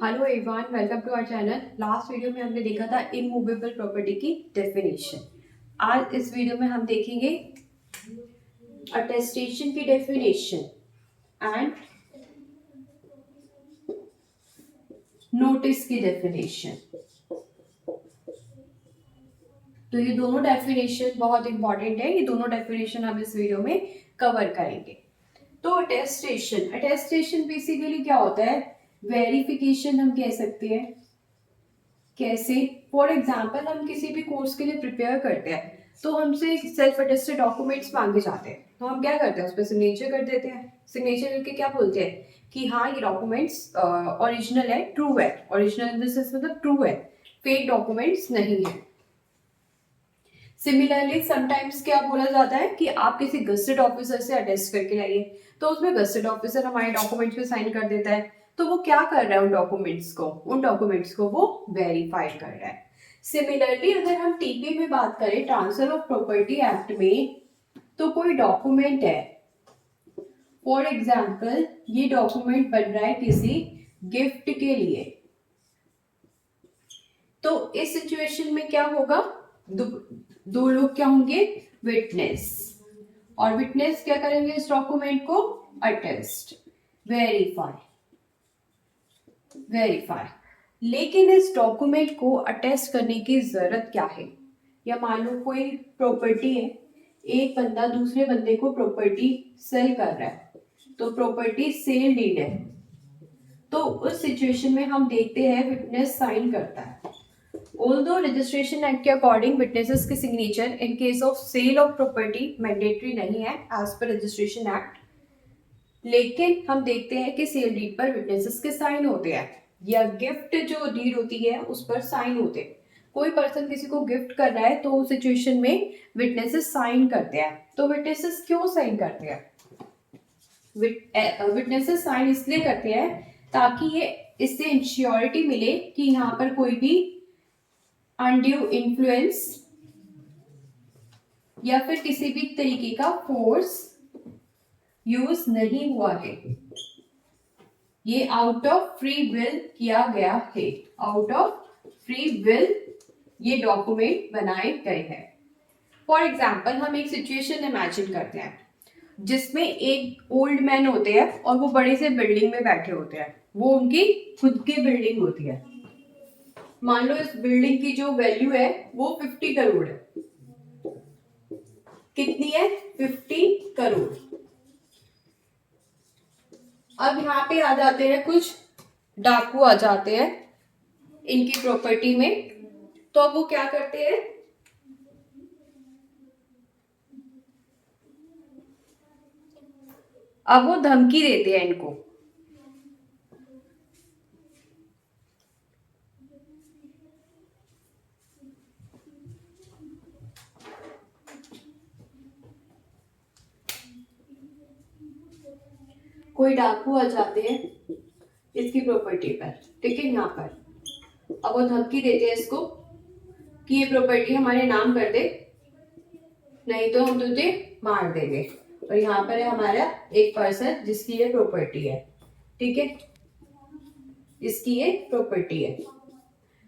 Hello everyone, welcome to our channel. Last video में हमने देखा था इमूवेबल प्रॉपर्टी की डेफिनेशन। आज इस वीडियो में हम देखेंगे अटेस्टेशन की डेफिनेशन एंड नोटिस की डेफिनेशन। तो ये दोनों डेफिनेशन बहुत इंपॉर्टेंट है। ये दोनों डेफिनेशन हम इस वीडियो में कवर करेंगे। तो अटेस्टेशन बेसिकली क्या होता है? वेरिफिकेशन हम कह सकते हैं। कैसे? फॉर एग्जाम्पल हम किसी भी कोर्स के लिए प्रिपेयर करते हैं तो हमसे सेल्फ अटेस्टेड डॉक्यूमेंट्स मांगे जाते हैं, तो हम क्या करते हैं? उस पर सिग्नेचर कर देते हैं। सिग्नेचर करके क्या बोलते हैं कि हाँ ये डॉक्यूमेंट्स ओरिजिनल है, ट्रू है। ओरिजिनल इन द सेंस मतलब ट्रू है, फेक डॉक्यूमेंट्स नहीं है। सिमिलरली समटाइम्स क्या बोला जाता है कि आप किसी गजेटेड ऑफिसर से अटेस्ट करके लाइए, तो उसमें गजेटेड ऑफिसर हमारे डॉक्यूमेंट्स पे साइन कर देता है। तो वो क्या कर रहा है? उन डॉक्यूमेंट्स को वो वेरीफाई कर रहा है। सिमिलरली अगर हम टीपी में बात करें, ट्रांसफर ऑफ प्रॉपर्टी एक्ट में, तो कोई डॉक्यूमेंट है, फॉर एग्जाम्पल ये डॉक्यूमेंट बन रहा है किसी गिफ्ट के लिए, तो इस सिचुएशन में क्या होगा? दो लोग क्या होंगे? विटनेस। और विटनेस क्या करेंगे? इस डॉक्यूमेंट को अटेस्ट, वेरीफाई। लेकिन इस डॉक्यूमेंट को अटेस्ट करने की जरूरत क्या है? या मान लो कोई प्रॉपर्टी है, एक बंदा दूसरे बंदे को प्रॉपर्टी सेल कर रहा है, तो प्रॉपर्टी सेल डीड है। तो उस सिचुएशन में हम देखते हैं विटनेस साइन करता है। Although registration एक्ट के अकॉर्डिंग विटनेसेस के signature in case of sale of property mandatory नहीं है एज पर रजिस्ट्रेशन एक्ट, लेकिन हम देखते हैं कि सेल डीड पर विटनेसेस के साइन होते हैं, या गिफ्ट जो डीड होती है उस पर साइन होते हैं। कोई पर्सन किसी को गिफ्ट कर रहा है तो उस सिचुएशन में विटनेसेस साइन करते हैं। तो विटनेसेस क्यों साइन करते हैं? विटनेसेस साइन इसलिए करते हैं ताकि ये इससे इंश्योरिटी मिले कि यहाँ पर कोई भी अनड्यू इन्फ्लुएंस या फिर किसी भी तरीके का फोर्स यूज नहीं हुआ है, ये आउट ऑफ फ्री विल किया गया है। आउट ऑफ फ्री विल ये डॉक्यूमेंट बनाए गए हैं। फॉर एग्जाम्पल हम एक सिचुएशन इमेजिन करते हैं जिसमें एक ओल्ड मैन होते हैं और वो बड़े से बिल्डिंग में बैठे होते हैं। वो उनकी खुद की बिल्डिंग होती है। मान लो इस बिल्डिंग की जो वैल्यू है वो 50 करोड़ है। कितनी है? 50 करोड़। अब यहाँ पे आ जाते हैं कुछ डाकू, आ जाते हैं इनकी प्रॉपर्टी में। तो अब वो क्या करते हैं? अब वो धमकी देते हैं इनको। कोई डाकू आ जाते हैं इसकी प्रॉपर्टी पर, ठीक है, यहाँ पर। अब वो धमकी देते हैं इसको कि ये प्रॉपर्टी हमारे नाम कर दे, नहीं तो हम तुझे मार देंगे। और यहाँ पर है हमारा एक पर्सन जिसकी ये प्रॉपर्टी है, ठीक है, इसकी ये प्रॉपर्टी है।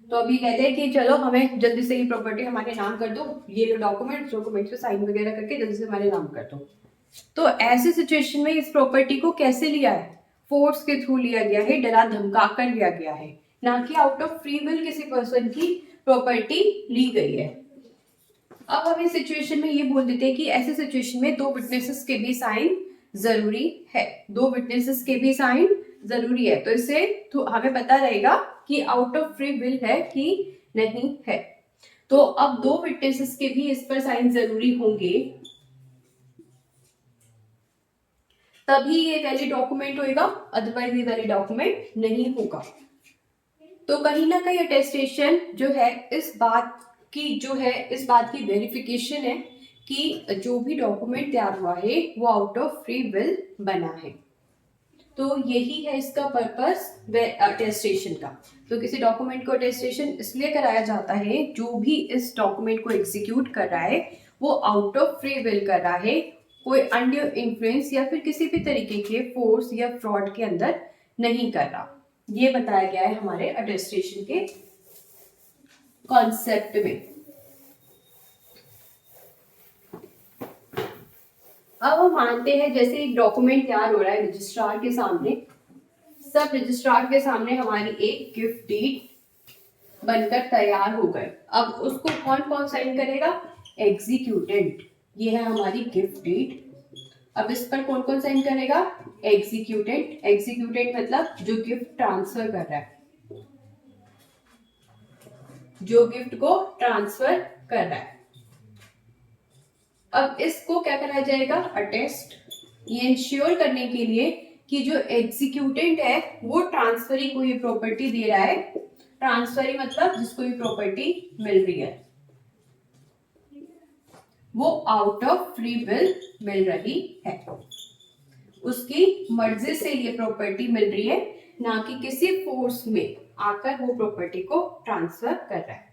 तो अभी कहते हैं कि चलो हमें जल्दी से ये प्रॉपर्टी हमारे नाम कर दो, ये डॉक्यूमेंट्स पे साइन वगैरह करके जल्दी से हमारे नाम कर दो। तो ऐसे सिचुएशन में इस प्रॉपर्टी को कैसे लिया है? फोर्स के थ्रू लिया गया है, डरा धमका कर लिया गया है, ना कि आउट ऑफ फ्री विल किसी पर्सन की प्रॉपर्टी ली गई है। अब हम इस सिचुएशन में ये बोल देते हैं कि ऐसे सिचुएशन में दो विटनेसेस के भी साइन जरूरी है। दो विटनेसेस के भी साइन जरूरी है। तो इससे हमें पता रहेगा कि आउट ऑफ फ्री विल है कि नहीं है। तो अब दो विटनेसेस के भी इस पर साइन जरूरी होंगे, तभी ये वैलिड डॉक्यूमेंट होगा, अदरवाइज ये वैलिड डॉक्यूमेंट नहीं होगा। तो कहीं ना कहीं अटेस्टेशन जो है इस बात की वेरिफिकेशन है कि जो भी डॉक्यूमेंट तैयार हुआ है वो आउट ऑफ फ्री विल बना है। तो यही है इसका पर्पस अटेस्टेशन का। तो किसी डॉक्यूमेंट को अटेस्टेशन इसलिए कराया जाता है, जो भी इस डॉक्यूमेंट को एग्जीक्यूट कर रहा है वो आउट ऑफ फ्री विल कर रहा है, कोई अनड्यू इन्फ्लुएंस या फिर किसी भी तरीके के फोर्स या फ्रॉड के अंदर नहीं कर रहा। ये बताया गया है हमारे अटेस्टेशन के कॉन्सेप्ट में। अब हम मानते हैं जैसे एक डॉक्यूमेंट तैयार हो रहा है रजिस्ट्रार के सामने, सब रजिस्ट्रार के सामने हमारी एक गिफ्ट डीड बनकर तैयार हो गए। अब उसको कौन कौन साइन करेगा? एग्जीक्यूटेंट। ये है हमारी गिफ्ट डीड। अब इस पर कौन कौन साइन करेगा? एग्जीक्यूटेंट। एग्जीक्यूटेंट मतलब जो गिफ्ट ट्रांसफर कर रहा है, जो गिफ्ट को ट्रांसफर कर रहा है। अब इसको क्या कराया जाएगा? अटेस्ट। ये इंश्योर करने के लिए कि जो एग्जीक्यूटेंट है वो ट्रांसफरी को ये प्रॉपर्टी दे रहा है। ट्रांसफरी मतलब जिसको ये प्रॉपर्टी मिल रही है वो आउट ऑफ फ्री विल मिल रही है, उसकी मर्जी से ये प्रॉपर्टी मिल रही है, ना कि किसी फोर्स में आकर वो प्रॉपर्टी को ट्रांसफर कर रहा है।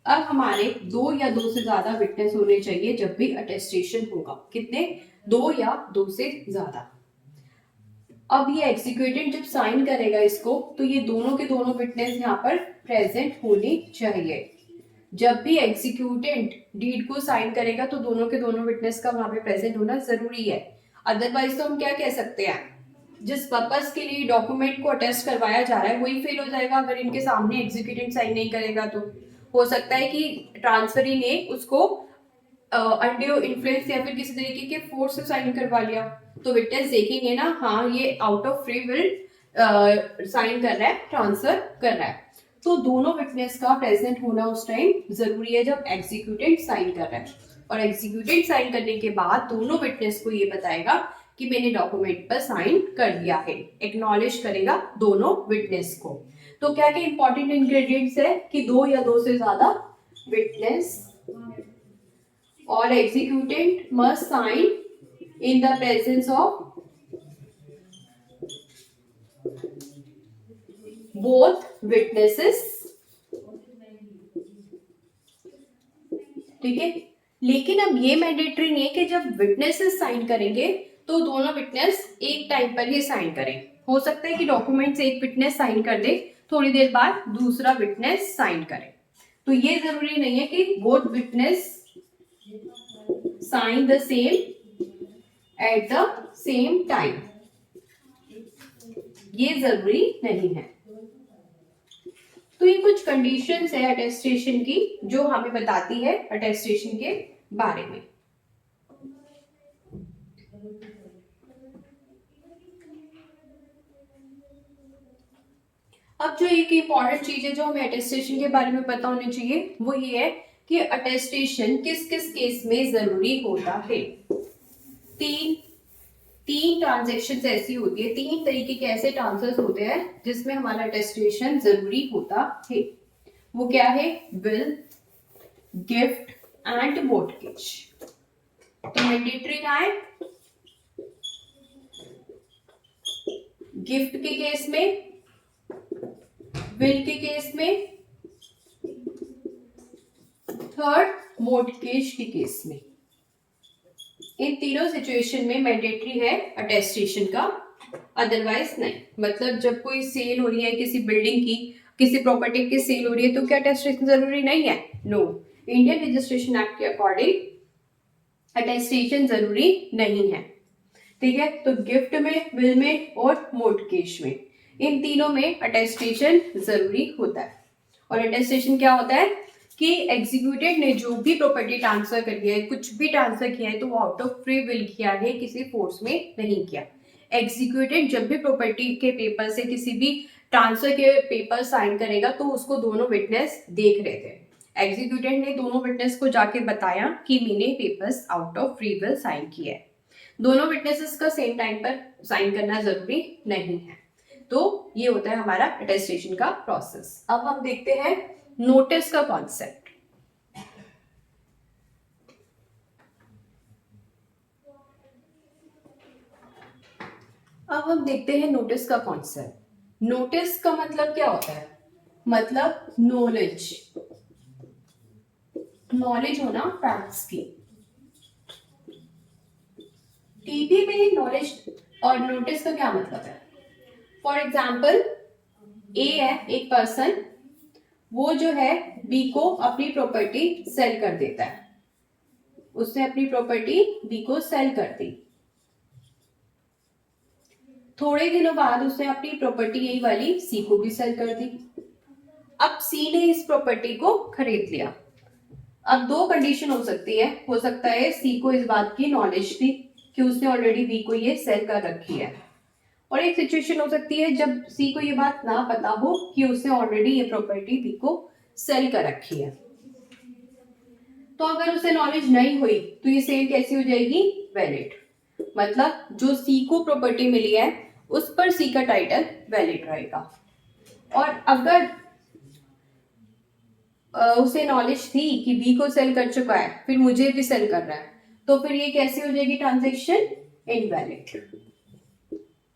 अब हमारे 2 या 2 से ज्यादा विटनेस होने चाहिए जब भी अटेस्टेशन होगा। कितने? 2 या 2 से ज्यादा। अब ये एग्जीक्यूटेंट जब साइन करेगा इसको तो ये दोनों के दोनों विटनेस यहाँ पर प्रेजेंट होनी चाहिए। जब भी एग्जीक्यूटेंट डीड को साइन करेगा तो दोनों के दोनों विटनेस का वहां पे प्रेजेंट होना जरूरी है। अदरवाइज तो हम क्या कह सकते हैं, जिस पर्पस के लिए डॉक्यूमेंट को अटेस्ट करवाया जा रहा है वही फेल हो जाएगा अगर इनके सामने एग्जीक्यूटेंट साइन नहीं करेगा। तो हो सकता है कि ट्रांसफरी ने उसको अंडर इन्फ्लुएंस या फिर किसी तरीके के फोर्स से साइन करवा लिया, तो विटनेस देखेंगे ना, हाँ ये out of free will sign कर रहा है, ट्रांसफर कर रहा है। तो दोनों विटनेस का प्रेजेंट होना उस टाइम जरूरी है जब एग्जीक्यूटेंट साइन कर रहा है। और एग्जीक्यूटेंट साइन करने के बाद दोनों विटनेस को ये बताएगा कि मैंने डॉक्यूमेंट पर साइन कर दिया है, एक्नॉलेज करेगा दोनों विटनेस को। तो क्या क्या इंपॉर्टेंट इंग्रेडिएंट्स है कि 2 या 2 से ज्यादा विटनेस और executant must sign in the presence of both witnesses। ठीक है, लेकिन अब ये मैंडेटरी नहीं है कि जब विटनेसेस साइन करेंगे तो दोनों विटनेस एक टाइम पर ही साइन करें। हो सकता है कि डॉक्यूमेंट से एक विटनेस साइन कर दे, थोड़ी देर बाद दूसरा विटनेस साइन करे। तो ये जरूरी नहीं है कि both witness sign the same at the same time, ये जरूरी नहीं है। तो ये कुछ कंडीशंस है अटेस्टेशन की जो हमें बताती है अटेस्टेशन के बारे में। अब जो एक इंपॉर्टेंट चीज है जो हमें अटेस्टेशन के बारे में पता होनी चाहिए वो ये है कि अटेस्टेशन किस किस केस में जरूरी होता है। तीन ट्रांजेक्शन ऐसी होती है, 3 तरीके के ऐसे ट्रांसफर्स होते हैं जिसमें हमारा अटेस्टेशन जरूरी होता है। वो क्या है? Will, gift and mortgage. तो मैंडेटरी क्या है? गिफ्ट के केस में, विल के केस में, थर्ड मोर्टगेज के केस में। इन तीनों सिचुएशन में मैंडेटरी है अटेस्टेशन का, अदरवाइज नहीं। मतलब जब कोई सेल हो रही है किसी बिल्डिंग की, किसी प्रॉपर्टी की सेल हो रही है तो क्या अटेस्टेशन जरूरी नहीं है? नो। इंडियन रजिस्ट्रेशन एक्ट के अकॉर्डिंग अटेस्टेशन जरूरी नहीं है। ठीक है, तो गिफ्ट में, विल में और मोर्टगेज में, इन तीनों में अटेस्टेशन जरूरी होता है। और अटेस्टेशन क्या होता है कि एग्जीक्यूटेड ने जो भी प्रॉपर्टी ट्रांसफर करी है, कुछ भी ट्रांसफर किया है तो वो आउट ऑफ फ्री विल किया है, किसी फोर्स में नहीं किया। एग्जीक्यूटेड जब भी प्रॉपर्टी के पेपर से किसी भी ट्रांसफर के पेपर साइन करेगा तो उसको दोनों विटनेस देख रहे थे। एग्जीक्यूटेड ने दोनों विटनेस को जाके बताया कि मैंने papers out of free will sign किया है। दोनों विटनेसेस का सेम टाइम पर साइन करना जरूरी नहीं है। तो ये होता है हमारा अटेस्टेशन का प्रोसेस। अब हम देखते हैं नोटिस का कॉन्सेप्ट। अब हम देखते हैं नोटिस का कॉन्सेप्ट। नोटिस का मतलब क्या होता है? मतलब नॉलेज, नॉलेज होना फैक्ट्स की। टीपी में नॉलेज और नोटिस का क्या मतलब है? फॉर एग्जाम्पल ए है एक पर्सन, वो जो है बी को अपनी प्रॉपर्टी सेल कर देता है, उसने अपनी प्रॉपर्टी बी को सेल कर दी। थोड़े दिनों बाद उसने अपनी प्रॉपर्टी यही वाली सी को भी सेल कर दी। अब सी ने इस प्रॉपर्टी को खरीद लिया। अब दो कंडीशन हो सकती है, हो सकता है सी को इस बात की नॉलेज थी कि उसने ऑलरेडी बी को ये सेल कर रखी है, और एक सिचुएशन हो सकती है जब सी को ये बात ना पता हो कि उसने ऑलरेडी ये प्रॉपर्टी बी को सेल कर रखी है। तो अगर उसे नॉलेज नहीं हुई तो ये सेल कैसी हो जाएगी? वैलिड। मतलब जो सी को प्रॉपर्टी मिली है उस पर सी का टाइटल वैलिड रहेगा। और अगर उसे नॉलेज थी कि बी को सेल कर चुका है, फिर मुझे भी सेल कर रहा है, तो फिर ये कैसी हो जाएगी ट्रांजैक्शन? इनवैलिड।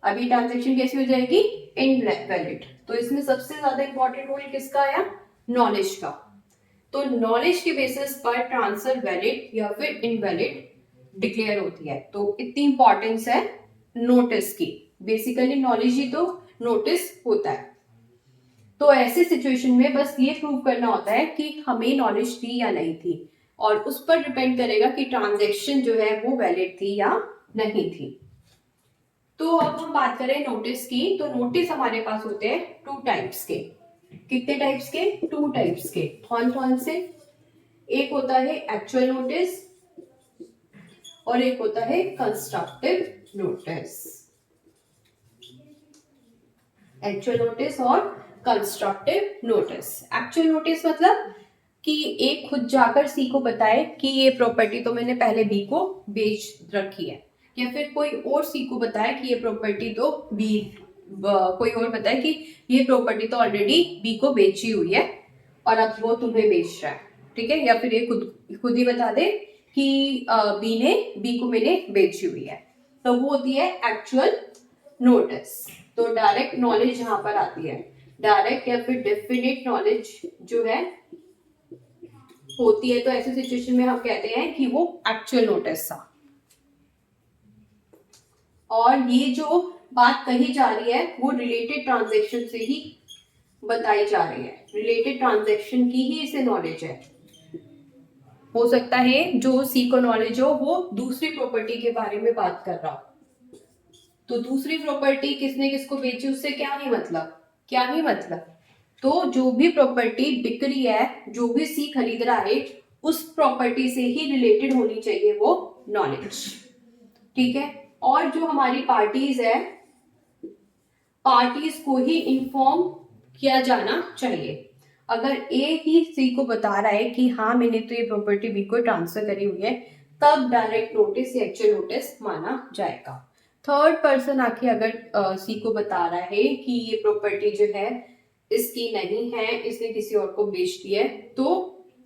अभी ट्रांजैक्शन कैसी हो जाएगी? इनवैलिड। तो इसमें सबसे ज्यादा इंपॉर्टेंट रोल किसका आया? नॉलेज का। तो नॉलेज के बेसिस पर ट्रांसफर वैलिड या फिर इनवैलिड डिक्लेयर होती है। तो इतनी इंपॉर्टेंस है नोटिस की। बेसिकली नॉलेज ही तो नोटिस होता है। तो ऐसे सिचुएशन में बस ये प्रूव करना होता है कि हमें नॉलेज थी या नहीं थी, और उस पर डिपेंड करेगा कि ट्रांजैक्शन जो है वो वैलिड थी या नहीं थी। तो अब हम बात करें नोटिस की, तो नोटिस हमारे पास होते हैं टू टाइप्स के। कितने टाइप्स के? टू टाइप्स के। कौन कौन से? एक होता है एक्चुअल नोटिस और एक होता है कंस्ट्रक्टिव नोटिस। एक्चुअल नोटिस और कंस्ट्रक्टिव नोटिस। एक्चुअल नोटिस मतलब कि एक खुद जाकर सी को बताए कि ये प्रॉपर्टी तो मैंने पहले बी को बेच रखी है, या फिर कोई और सी को बताए कि ये प्रॉपर्टी तो बी, कोई और बताए कि ये प्रॉपर्टी तो ऑलरेडी बी को बेची हुई है और अब वो तुम्हें बेच रहा है, ठीक है। या फिर ये खुद ही बता दे कि बी को मैंने बेची हुई है, तो वो होती है एक्चुअल नोटिस। तो डायरेक्ट नॉलेज यहां पर आती है। डायरेक्ट या फिर डेफिनेट नॉलेज जो है होती है, तो ऐसे सिचुएशन में हम कहते हैं कि वो एक्चुअल नोटिस था। और ये जो बात कही जा रही है वो रिलेटेड ट्रांजैक्शन से ही बताई जा रही है। रिलेटेड ट्रांजैक्शन की ही इसे नॉलेज है। हो सकता है जो सी को नॉलेज हो वो दूसरी प्रॉपर्टी के बारे में बात कर रहा हो, तो दूसरी प्रॉपर्टी किसने किसको बेची उससे क्या ही मतलब, क्या ही मतलब। तो जो भी प्रॉपर्टी बिक रही है, जो भी सी खरीद रहा है, उस प्रॉपर्टी से ही रिलेटेड होनी चाहिए वो नॉलेज, ठीक है। और जो हमारी पार्टीज है, पार्टीज को ही इन्फॉर्म किया जाना चाहिए। अगर ए ही सी को बता रहा है कि हाँ मैंने तो ये प्रॉपर्टी बी को ट्रांसफर करी हुई है, तब डायरेक्ट नोटिस या एक्चुअल नोटिस माना जाएगा। थर्ड पर्सन आके अगर सी को बता रहा है कि ये प्रॉपर्टी जो है इसकी नहीं है, इसने किसी और को बेच दी है, तो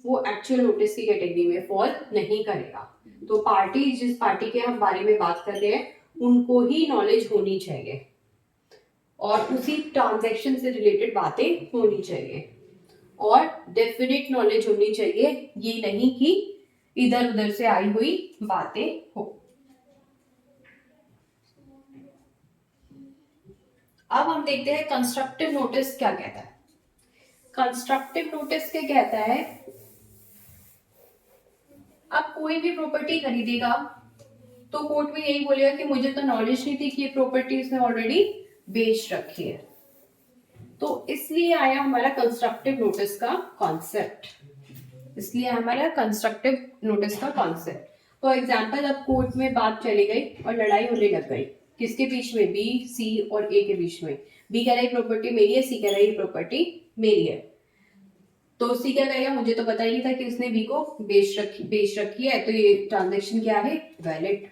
वो एक्चुअल नोटिस की कैटेगरी में फॉल नहीं करेगा। तो पार्टी, जिस पार्टी के हम बारे में बात कर रहे हैं, उनको ही नॉलेज होनी चाहिए और उसी ट्रांजैक्शन से रिलेटेड बातें होनी चाहिए और डेफिनेट नॉलेज होनी चाहिए, ये नहीं कि इधर उधर से आई हुई बातें हो। अब हम देखते हैं कंस्ट्रक्टिव नोटिस क्या कहता है। कंस्ट्रक्टिव नोटिस क्या कहता है? अब कोई भी प्रॉपर्टी खरीदेगा तो कोर्ट में यही बोलेगा कि मुझे तो नॉलेज नहीं थी कि ये प्रॉपर्टी इसने ऑलरेडी बेच रखी है। तो इसलिए आया हमारा कंस्ट्रक्टिव नोटिस का कॉन्सेप्ट। इसलिए हमारा कंस्ट्रक्टिव नोटिस का कॉन्सेप्ट। फॉर एग्जाम्पल, अब कोर्ट में बात चली गई और लड़ाई होने लग गई, किसके बीच में? बी, सी और ए के बीच में। बी कह रहा है प्रॉपर्टी मेरी है, सी कह रहा है प्रॉपर्टी मेरी है। तो सी क्या कहेगा? मुझे तो पता ही नहीं था कि उसने बी को बेच रखी है, तो ये ट्रांजेक्शन क्या है? वैलिड।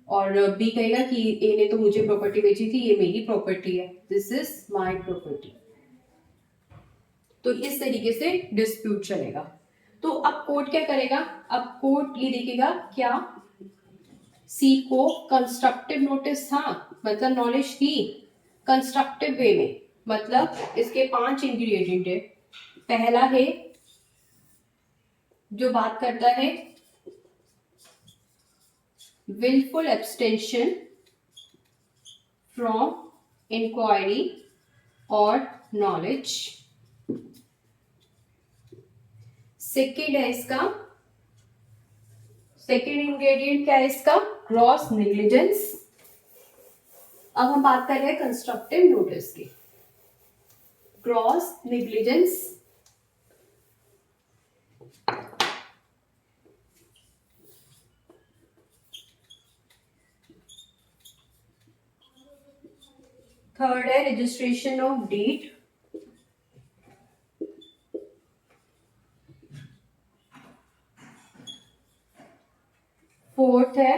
और बी कहेगा कि ए ने तो मुझे प्रॉपर्टी बेची थी, ये मेरी प्रॉपर्टी है, दिस इज माय प्रॉपर्टी। तो इस तरीके से डिस्प्यूट चलेगा। तो अब कोर्ट क्या करेगा? अब कोर्ट ये देखेगा क्या सी को कंस्ट्रक्टिव नोटिस था, मतलब नॉलेज थी कंस्ट्रक्टिव वे में, मतलब इसके 5 इंग्रेडिएंट है। पहला है जो बात करता है willful abstention from inquiry और नॉलेज। सेकेंड है इसका, सेकेंड इंग्रेडिएंट क्या है इसका, ग्रॉस नेग्लिजेंस। अब हम बात कर रहे हैं कंस्ट्रक्टिव नोटिस की। ग्रॉस नेग्लिजेंस थर्ड है रजिस्ट्रेशन ऑफ डीड। फोर्थ है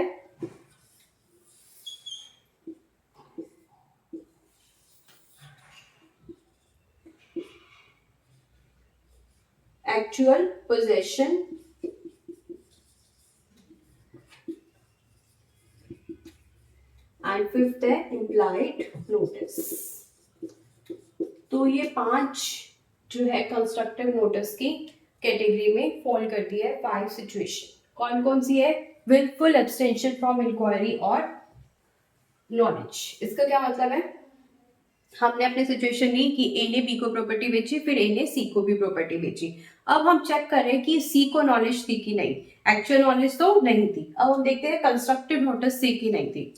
एक्चुअल पोजेशन। एंड फिफ्थ है इम्प्लाइड नोटिस। तो ये 5 जो है कंस्ट्रक्टिव नोटिस की कैटेगरी में फॉल करती है। 5 सिचुएशन कौन कौन सी है, विलफुल एब्सटेंशन फ्रॉम इंक्वायरी और नॉलेज। इसका क्या मतलब है, हमने अपनी सिचुएशन ली कि ए ने बी को प्रॉपर्टी बेची, फिर ए ने सी को भी प्रॉपर्टी बेची। अब हम चेक करें कि सी को नॉलेज थी कि नहीं, एक्चुअल नॉलेज तो नहीं थी। अब हम देखते हैं कंस्ट्रक्टिव नोटिस सी की नहीं थी।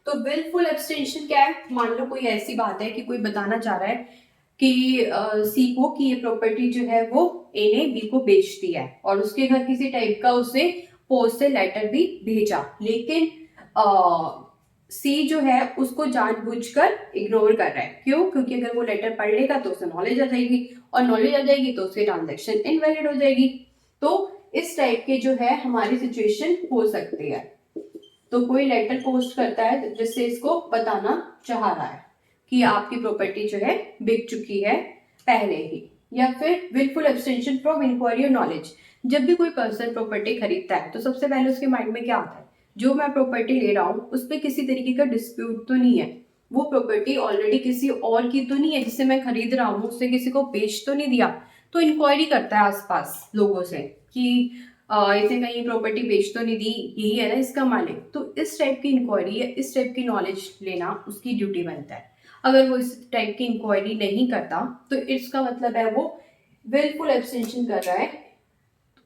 तो विलफुल एब्सटेंशन क्या है, मान लो कोई ऐसी बात है कि कोई बताना चाह रहा है कि सी को कि ये प्रॉपर्टी जो है वो ए ने बी को बेच दी है, और उसके घर किसी टाइप का उसने पोस्ट से लेटर भी भेजा, लेकिन सी जो है उसको जानबूझकर इग्नोर कर रहा है। क्यों, क्योंकि अगर वो लेटर पढ़ लेगा तो उसे नॉलेज आ जाएगी, और नॉलेज आ जाएगी तो उसकी ट्रांजैक्शन इनवैलिड हो जाएगी। तो इस टाइप के जो है हमारी सिचुएशन हो सकती है। तो कोई लेटर पोस्ट करता है जिससे इसको बताना चाह रहा है कि आपकी प्रॉपर्टी जो है बिक चुकी है पहले ही। या फिर विलफुल एब्सटेंशन फ्रॉम इंक्वायरी और नॉलेज। जब भी कोई पर्सन प्रॉपर्टी खरीदता है तो सबसे पहले उसके माइंड में क्या आता है, जो मैं प्रॉपर्टी ले रहा हूँ उस पर किसी तरीके का डिस्प्यूट तो नहीं है, वो प्रॉपर्टी ऑलरेडी किसी और की तो नहीं है जिसे मैं खरीद रहा हूँ, उससे किसी को बेच तो नहीं दिया। तो इंक्वायरी करता है आसपास लोगों से कि इसे कहीं प्रॉपर्टी बेच तो नहीं दी, यही है ना इसका मालिक। तो इस टाइप की इंक्वायरी या इस टाइप की नॉलेज लेना उसकी ड्यूटी बनता है। अगर वो इस टाइप की इंक्वायरी नहीं करता तो इसका मतलब है वो विलफुल एब्सटेंशन कर रहा है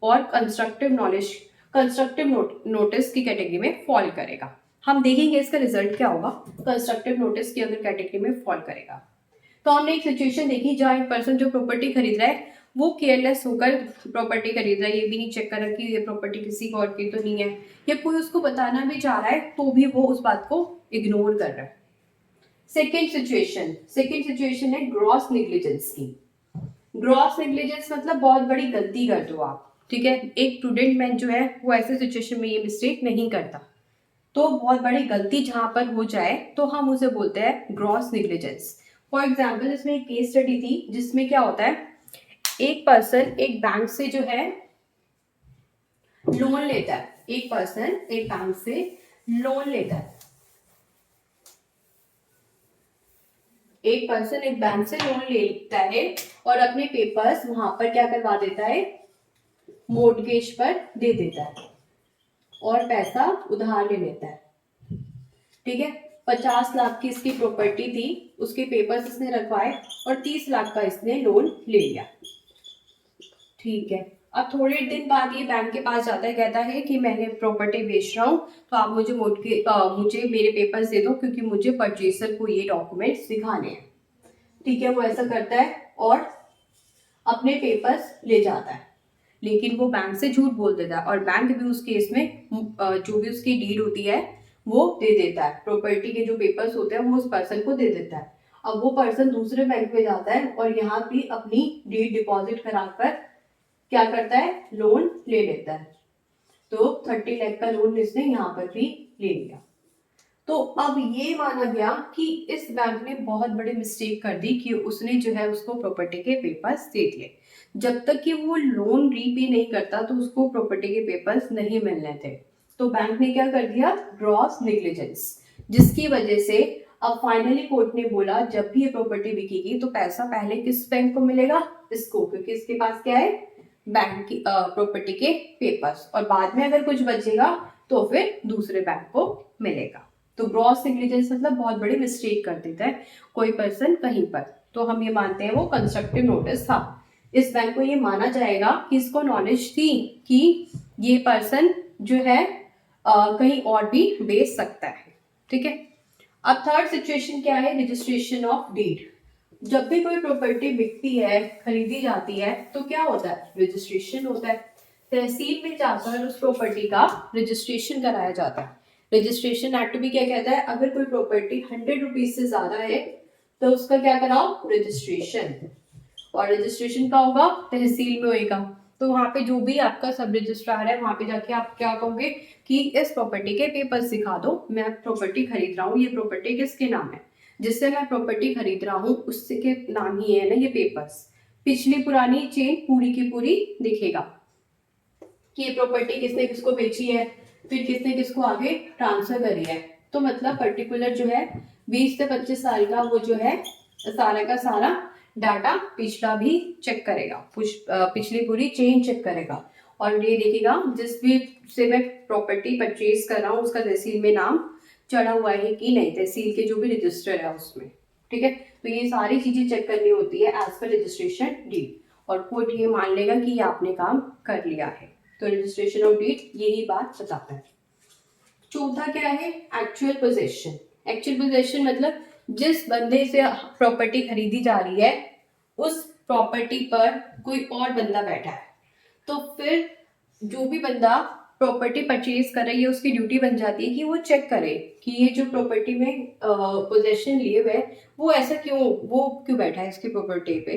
और कंस्ट्रक्टिव नॉलेज, कंस्ट्रक्टिव नोटिस की कैटेगरी में फॉल करेगा। हम देखेंगे इसका रिजल्ट क्या होगा कंस्ट्रक्टिव नोटिस की अगर कैटेगरी में फॉल करेगा। तो हमने एक सिचुएशन देखी जहाँ एक पर्सन जो प्रॉपर्टी खरीद रहा है वो केयरलेस होकर प्रॉपर्टी खरीद रहा है, ये भी नहीं चेक कर रहा कि ये प्रॉपर्टी किसी और की तो नहीं है, या कोई उसको बताना भी चाह रहा है तो भी वो उस बात को इग्नोर कर रहा है। सेकेंड सिचुएशन है ग्रॉस नेग्लिजेंस की। ग्रॉस नेग्लिजेंस मतलब बहुत बड़ी गलती कर दो आप, ठीक है। एक प्रूडेंट मैन जो है वो ऐसे सिचुएशन में ये मिस्टेक नहीं करता। तो बहुत बड़ी गलती जहां पर हो जाए तो हम उसे बोलते हैं ग्रॉस नेग्लिजेंस। फॉर एग्जाम्पल इसमें एक केस स्टडी थी जिसमें क्या होता है, एक पर्सन एक बैंक से जो है लोन लेता है, एक पर्सन एक बैंक से लोन लेता है, एक पर्सन एक बैंक से लोन लेता है और अपने पेपर्स वहां पर क्या करवा देता है, मोर्टगेज पर दे देता है और पैसा उधार ले लेता है, ठीक है। 50 लाख की इसकी प्रॉपर्टी थी, उसके पेपर्स इसने रखवाए और 30 लाख का इसने लोन ले लिया, ठीक है। अब थोड़े दिन बाद ये बैंक के पास जाता है, कहता है कि मैंने प्रॉपर्टी बेच रहा हूँ तो आप मुझे मुझे मेरे पेपर्स दे दो क्योंकि मुझे परचेसर को ये डॉक्यूमेंट्स दिखाने हैं, ठीक है। वो ऐसा करता है और अपने पेपर्स ले जाता है, लेकिन वो बैंक से झूठ बोल देता है और बैंक भी उस केस में जो भी उसकी डीड होती है वो दे देता है, प्रॉपर्टी के जो पेपर्स होते हैं वो उस पर्सन को दे देता है। अब वो पर्सन दूसरे बैंक में जाता है और यहाँ भी अपनी डीड डिपॉजिट कराकर क्या करता है, लोन ले लेता है। तो 30 लाख का लोन इसने यहाँ पर भी ले लिया। तो अब ये माना गया कि इस बैंक ने बहुत बड़ी मिस्टेक कर दी कि उसने जो है उसको प्रॉपर्टी के पेपर्स दे दिए। जब तक कि वो लोन रीपे नहीं करता तो उसको प्रॉपर्टी के पेपर्स नहीं मिलने थे। तो बैंक ने क्या कर दिया, ग्रॉस नेग्लिजेंस, जिसकी वजह से अब फाइनली कोर्ट ने बोला जब भी ये प्रॉपर्टी बिकेगी तो पैसा पहले किस बैंक को मिलेगा, इसको, क्योंकि इसके पास क्या है, बैंक की प्रॉपर्टी के पेपर्स, और बाद में अगर कुछ बचेगा तो फिर दूसरे बैंक को मिलेगा। तो ग्रॉस नेग्लिजेंस मतलब बहुत बड़ी मिस्टेक कर देता है कोई पर्सन कहीं पर। तो हम ये मानते हैं वो कंस्ट्रक्टिव नोटिस था। इस बैंक को ये माना जाएगा कि इसको नॉलेज थी कि ये पर्सन जो है कहीं और भी बेच सकता है। ठीक है। अब थर्ड सिचुएशन क्या है, रजिस्ट्रेशन ऑफ डीड। जब भी कोई प्रॉपर्टी बिकती है, खरीदी जाती है, तो क्या होता है, रजिस्ट्रेशन होता है। तहसील में जाकर उस प्रॉपर्टी का रजिस्ट्रेशन कराया जाता है। रजिस्ट्रेशन एक्ट भी क्या कहता है, अगर कोई प्रॉपर्टी 100 रुपीज से ज्यादा है तो उसका क्या कराओ, रजिस्ट्रेशन। और रजिस्ट्रेशन का होगा, तहसील में होएगा। तो वहां पे जो भी आपका सब रजिस्ट्रार है, वहां पे जाके आप क्या कहोगे कि इस प्रॉपर्टी के पेपर्स दिखा दो, मैं प्रॉपर्टी खरीद रहा हूँ, ये प्रॉपर्टी किसके नाम है, जिससे मैं प्रॉपर्टी खरीद रहा हूँ उससे के नाम ही है ना ये पेपर्स। पिछली पुरानी चेन पूरी की पूरी दिखेगा कि ये प्रॉपर्टी किसने किसको बेची है, फिर किसने किसको आगे ट्रांसफर करी है। तो मतलब पर्टिकुलर जो है 20 से 25 साल का वो जो है सारा का सारा डाटा पिछला भी चेक करेगा, पिछली पूरी चेन चेक करेगा। और ये देखेगा जिस भी से मैं प्रॉपर्टी परचेज कर रहा हूँ उसका तहसील में नाम चढ़ा हुआ है कि नहीं, तहसील के जो भी रजिस्टर है उसमें। ठीक है। तो ये सारी चीजें चेक करनी होती है एज पर रजिस्ट्रेशन डीड, और कोर्ट ये मान लेगा कि आपने काम कर लिया है। तो रजिस्ट्रेशन ऑफ डीड यही बात बताता है। चौथा क्या है, एक्चुअल पोजेशन। एक्चुअल पोजेशन मतलब जिस बंदे से प्रॉपर्टी खरीदी जा रही है उस प्रॉपर्टी पर कोई और बंदा बैठा है, तो फिर जो भी बंदा प्रॉपर्टी परचेज कर रही है उसकी ड्यूटी बन जाती है कि वो चेक करे कि ये जो प्रॉपर्टी में पोजेशन लिए हुए वो ऐसा क्यों, वो क्यों बैठा है इसकी प्रॉपर्टी पे,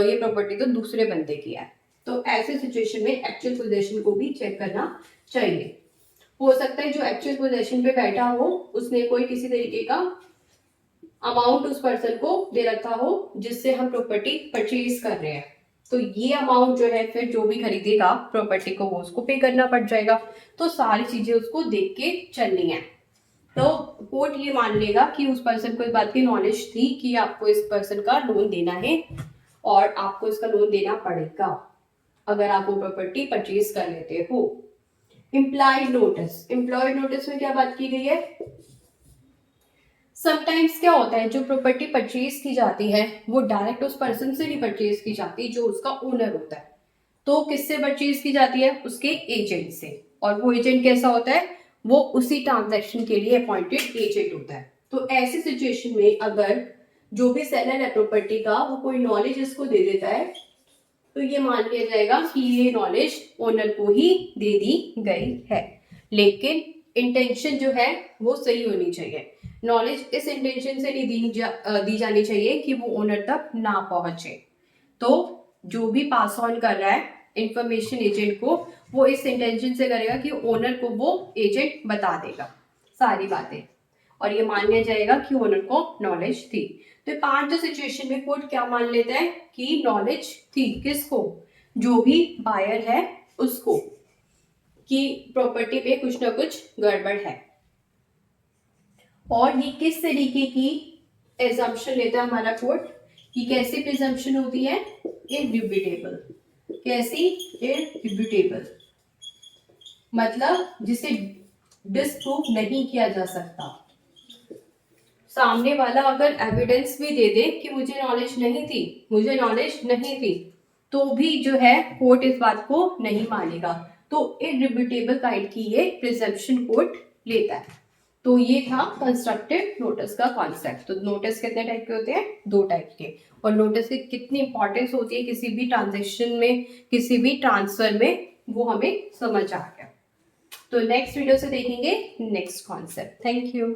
ये प्रॉपर्टी तो दूसरे बंदे की है। तो ऐसे सिचुएशन में एक्चुअल पोजेशन को भी चेक करना चाहिए। हो सकता है जो एक्चुअल पोजेशन पे बैठा हो उसने कोई किसी तरीके का अमाउंट उस पर्सन को दे रखा हो जिससे हम प्रॉपर्टी परचेज कर रहे हैं, तो ये अमाउंट जो है फिर जो भी खरीदेगा प्रॉपर्टी को वो उसको पे करना पड़ जाएगा। तो सारी चीजें उसको देख के चलनी है। तो कोर्ट ये मान लेगा कि उस पर्सन को इस बात की नॉलेज थी कि आपको इस पर्सन का लोन देना है और आपको इसका लोन देना पड़ेगा अगर आप वो प्रॉपर्टी परचेज कर लेते हो। Employed notice. इम्प्लॉयड नोटिस में क्या बात की गई है, समटाइम्स क्या होता है जो प्रॉपर्टी परचेज की जाती है वो डायरेक्ट उस पर्सन से नहीं परचेज की जाती जो उसका ओनर होता है, तो किससे परचेज की जाती है, उसके एजेंट से। और वो एजेंट कैसा होता है, वो उसी ट्रांजैक्शन के लिए अपॉइंटेड एजेंट होता है। तो ऐसी सिचुएशन में अगर जो भी सेलर है प्रॉपर्टी का वो कोई नॉलेज इसको दे देता है तो ये मान लिया जाएगा कि ये नॉलेज ओनर को ही दे दी गई है, लेकिन इंटेंशन जो है वो सही होनी चाहिए। नॉलेज इस इंटेंशन से नहीं दी जानी चाहिए कि वो ओनर तक ना पहुंचे। तो जो भी पास ऑन कर रहा है इंफॉर्मेशन एजेंट को वो इस इंटेंशन से करेगा कि ओनर को वो एजेंट बता देगा सारी बातें, और ये मान लिया जाएगा कि ओनर को नॉलेज थी। तो 5 जो सिचुएशन में कोर्ट क्या मान लेता है कि नॉलेज थी किसको, जो भी बायर है उसको, कि प्रॉपर्टी पे कुछ ना कुछ गड़बड़ है। और ये किस तरीके की एजम्पशन लेता है हमारा कोर्ट, कि कैसी प्रिजम्पशन होती है, इररिब्यूटेबल। कैसी, इररिब्यूटेबल मतलब जिसे डिस्प्रूव नहीं किया जा सकता। सामने वाला अगर एविडेंस भी दे दे कि मुझे नॉलेज नहीं थी, मुझे नॉलेज नहीं थी, तो भी जो है कोर्ट इस बात को नहीं मानेगा। तो इररिब्यूटेबल काइंड की ये प्रिजम्पशन कोर्ट लेता है। तो ये था कंस्ट्रक्टिव नोटिस का कॉन्सेप्ट। तो नोटिस कितने टाइप के होते हैं, 2 टाइप के, और नोटिस की कितनी इंपॉर्टेंस होती है किसी भी ट्रांजेक्शन में, किसी भी ट्रांसफर में, वो हमें समझ आ गया। तो नेक्स्ट वीडियो से देखेंगे नेक्स्ट कॉन्सेप्ट। Thank you.